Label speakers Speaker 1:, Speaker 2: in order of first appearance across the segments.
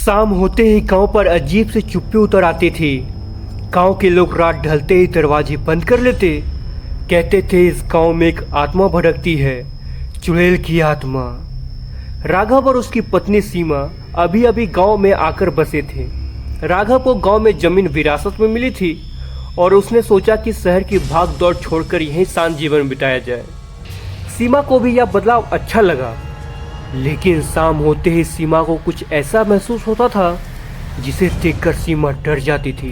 Speaker 1: शाम होते ही गांव पर अजीब से चुप्पी उतर आती थी। गांव के लोग रात ढलते ही दरवाजे बंद कर लेते। कहते थे इस गांव में एक आत्मा भटकती है, चुड़ैल की आत्मा। राघव और उसकी पत्नी सीमा अभी अभी गांव में आकर बसे थे। राघव को गांव में जमीन विरासत में मिली थी और उसने सोचा कि शहर की भाग दौड़ छोड़कर यहीं शांत जीवन बिताया जाए। सीमा को भी यह बदलाव अच्छा लगा, लेकिन शाम होते ही सीमा को कुछ ऐसा महसूस होता था जिसे देखकर सीमा डर जाती थी।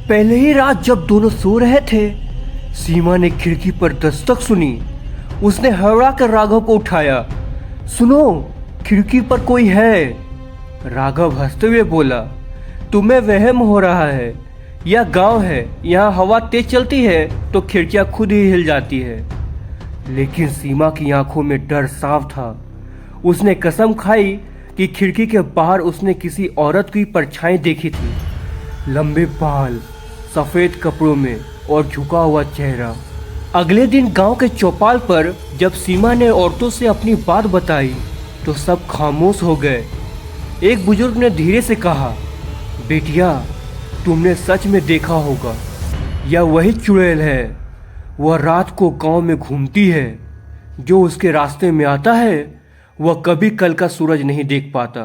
Speaker 1: पहले ही रात जब दोनों सो रहे थे, सीमा ने खिड़की पर दस्तक सुनी। उसने हड़बड़ा कर राघव को उठाया। सुनो, खिड़की पर कोई है। राघव हंसते हुए बोला, तुम्हें वहम हो रहा है। यह गांव है, यहाँ हवा तेज चलती है तो खिड़कियां खुद ही हिल जाती है। लेकिन सीमा की आंखों में डर साफ था। उसने कसम खाई कि खिड़की के बाहर उसने किसी औरत की परछाई देखी थी, लंबे बाल, सफेद कपड़ों में और झुका हुआ चेहरा। अगले दिन गांव के चौपाल पर जब सीमा ने औरतों से अपनी बात बताई तो सब खामोश हो गए। एक बुजुर्ग ने धीरे से कहा, बेटिया, तुमने सच में देखा होगा, यह वही चुड़ैल है। वह रात को गांव में घूमती है। जो उसके रास्ते में आता है वह कभी कल का सूरज नहीं देख पाता।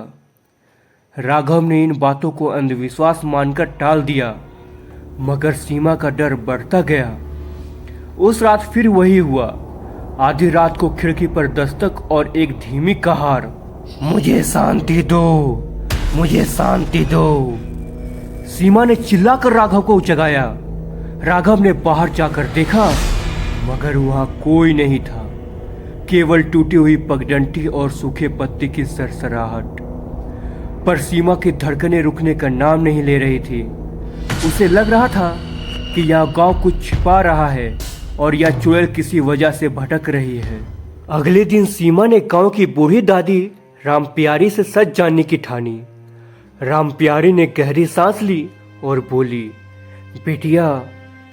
Speaker 1: राघव ने इन बातों को अंधविश्वास मानकर टाल दिया, मगर सीमा का डर बढ़ता गया। उस रात फिर वही हुआ। आधी रात को खिड़की पर दस्तक और एक धीमी कहार, मुझे शांति दो, मुझे शांति दो। सीमा ने चिल्लाकर राघव को जगाया। राघव ने बाहर जाकर देखा, मगर वहां कोई नहीं था, केवल टूटी हुई पगडंडी और सूखे पत्ते की सरसराहट। पर सीमा की धड़कनें रुकने का नाम नहीं ले रही थी। उसे लग रहा था कि यह गांव कुछ छिपा रहा है और यह चुड़ैल किसी वजह से भटक रही है। अगले दिन सीमा ने गांव की बूढ़ी दादी रामप्यारी से सच जानने की ठानी। रामप्यारी ने गहरी सांस ली और बोली, बेटिया,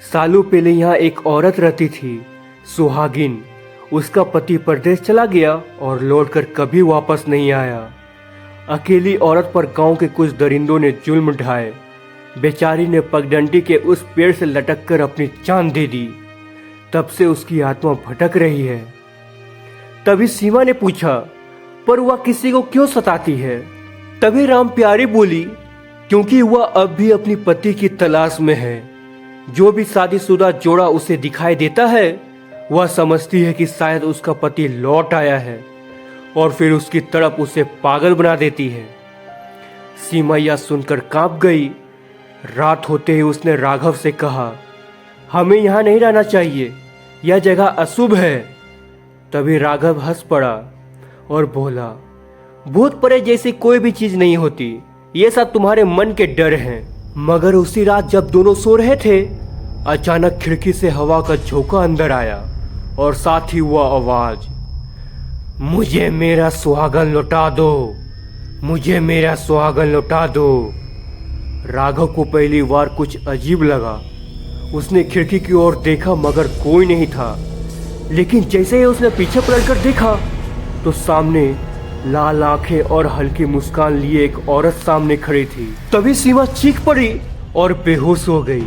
Speaker 1: सालों पहले यहाँ एक औरत रहती थी, सुहागिन। उसका पति परदेश चला गया और लौटकर कभी वापस नहीं आया। अकेली औरत पर गांव के कुछ दरिंदों ने जुल्म ढाए। बेचारी ने पगडंडी के उस पेड़ से लटककर अपनी जान दे दी। तब से उसकी आत्मा भटक रही है। तभी सीमा ने पूछा, पर वह किसी को क्यों सताती है? तभी रामप्यारी बोली, क्योंकि वह अब भी अपनी पति की तलाश में है। जो भी शादीशुदा जोड़ा उसे दिखाई देता है, वह समझती है कि शायद उसका पति लौट आया है और फिर उसकी तड़प उसे पागल बना देती है। सीमा यह सुनकर कांप गई। रात होते ही उसने राघव से कहा, हमें यहाँ नहीं रहना चाहिए, यह जगह अशुभ है। तभी राघव हंस पड़ा और बोला, भूत परे जैसी कोई भी चीज नहीं होती, ये सब तुम्हारे मन के डर हैं। मगर उसी रात जब दोनों सो रहे थे, अचानक खिड़की से हवा का झोंका अंदर आया और साथ ही वह आवाज, मुझे मेरा सुहागन लौटा दो, मुझे मेरा सुहागन लौटा दो। राघव को पहली बार कुछ अजीब लगा। उसने खिड़की की ओर देखा, मगर कोई नहीं था। लेकिन जैसे ही उसने पीछे पलटकर देखा तो सामने लाल आंखें और हल्की मुस्कान लिए एक औरत सामने खड़ी थी। तभी सीमा चीख पड़ी और बेहोश हो गई।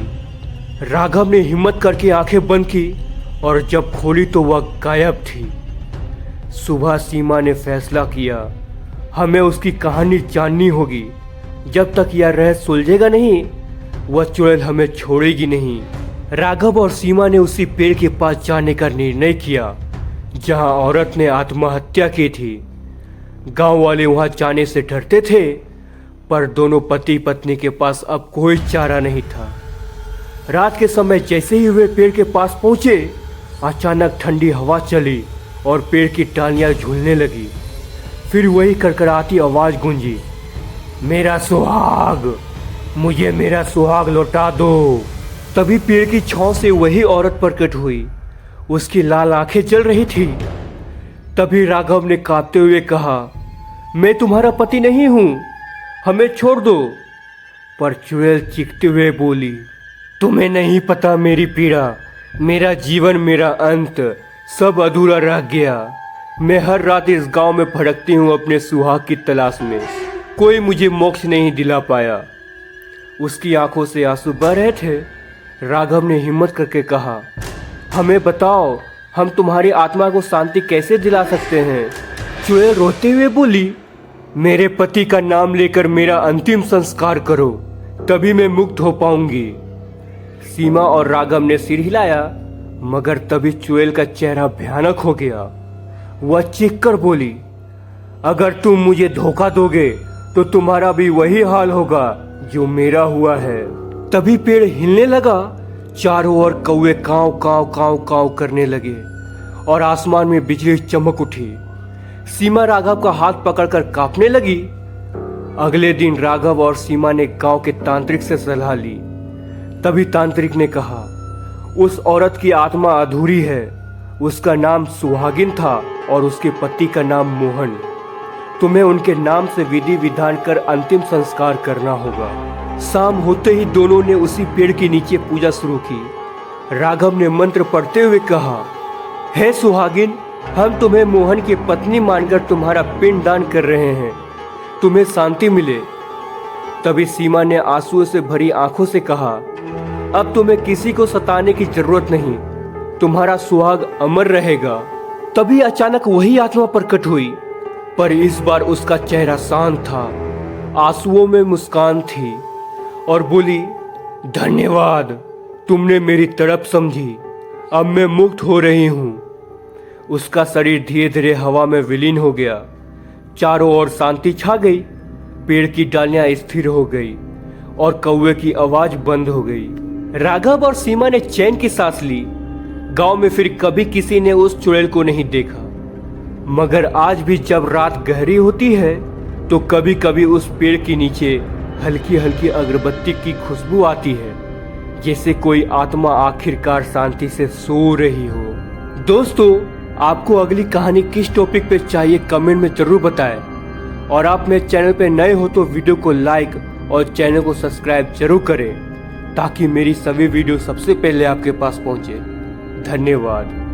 Speaker 1: राघव ने हिम्मत करके आंखें बंद की और जब खोली तो वह गायब थी। सुबह सीमा ने फैसला किया, हमें उसकी कहानी जाननी होगी। जब तक यह रहस्य सुलझेगा नहीं, वह चुड़ैल हमें छोड़ेगी नहीं। राघव और सीमा ने उसी पेड़ के पास जाने का निर्णय किया जहां औरत ने आत्महत्या की थी। गांव वाले वहां जाने से डरते थे, पर दोनों पति पत्नी के पास अब कोई चारा नहीं था। रात के समय जैसे ही वे पेड़ के पास पहुंचे, अचानक ठंडी हवा चली और पेड़ की डालियां झूलने लगी। फिर वही करकराती आवाज गूंजी, मेरा सुहाग, मुझे मेरा सुहाग लौटा दो। तभी पेड़ की छांव से वही औरत प्रकट हुई। उसकी लाल आंखें जल रही थी। तभी राघव ने कांपते हुए कहा, मैं तुम्हारा पति नहीं हूं, हमें छोड़ दो। पर चुड़ैल चीखते हुए बोली, तुम्हें नहीं पता मेरी पीड़ा, मेरा जीवन, मेरा अंत सब अधूरा रह गया। मैं हर रात इस गांव में भटकती हूँ अपने सुहाग की तलाश में। कोई मुझे मोक्ष नहीं दिला पाया। उसकी आंखों से आंसू बह रहे थे। राघव ने हिम्मत करके कहा, हमें बताओ, हम तुम्हारी आत्मा को शांति कैसे दिला सकते हैं। चुड़ैल रोते हुए बोली, मेरे पति का नाम लेकर मेरा अंतिम संस्कार करो, तभी मैं मुक्त हो पाऊंगी। सीमा और राघव ने सिर हिलाया, मगर तभी चुड़ैल का चेहरा भयानक हो गया। वह चीख कर बोली, अगर तुम मुझे धोखा दोगे तो तुम्हारा भी वही हाल होगा जो मेरा हुआ है। तभी पेड़ हिलने लगा। चारों ओर कौवे कांव कांव कांव कांव करने लगे और आसमान में बिजली चमक उठी। सीमा राघव का हाथ पकड़कर कांपने लगी। अगले दिन राघव और सीमा ने गांव के तांत्रिक से सलाह ली। तभी तांत्रिक ने कहा, उस औरत की आत्मा अधूरी है। उसका नाम सुहागिन था और उसके पति का नाम मोहन। तुम्हें उनके नाम से विधि विधान कर अंतिम संस्कार करना होगा। शाम होते ही दोनों ने उसी पेड़ के नीचे पूजा शुरू की। राघव ने मंत्र पढ़ते हुए कहा, हे सुहागिन, हम तुम्हें मोहन की पत्नी मानकर तुम्हारा पिंड दान कर रहे हैं, तुम्हें शांति मिले। तभी सीमा ने आंसुओं से भरी आंखों से कहा, अब तुम्हें किसी को सताने की जरूरत नहीं, तुम्हारा सुहाग अमर रहेगा। तभी अचानक वही आत्मा प्रकट हुई, पर इस बार उसका चेहरा शांत था, आंसुओं में मुस्कान थी और बोली, धन्यवाद, तुमने मेरी तड़प समझी, अब मैं मुक्त हो रही हूँ। उसका शरीर धीरे धीरे हवा में विलीन हो गया। चारों ओर शांति छा गई। पेड़ की डालियां स्थिर हो गई और कौवे की आवाज बंद हो गई। राघव और सीमा ने चैन की सांस ली। गांव में फिर कभी किसी ने उस चुड़ैल को नहीं देखा, मगर आज भी जब रात गहरी होती है तो कभी कभी उस पेड़ के नीचे हल्की हल्की अगरबत्ती की खुशबू आती है, जैसे कोई आत्मा आखिरकार शांति से सो रही हो। दोस्तों, आपको अगली कहानी किस टॉपिक पे चाहिए कमेंट में जरूर बताएं, और आप मेरे चैनल पे नए हो तो वीडियो को लाइक और चैनल को सब्सक्राइब जरूर करें, ताकि मेरी सभी वीडियो सबसे पहले आपके पास पहुंचे। धन्यवाद।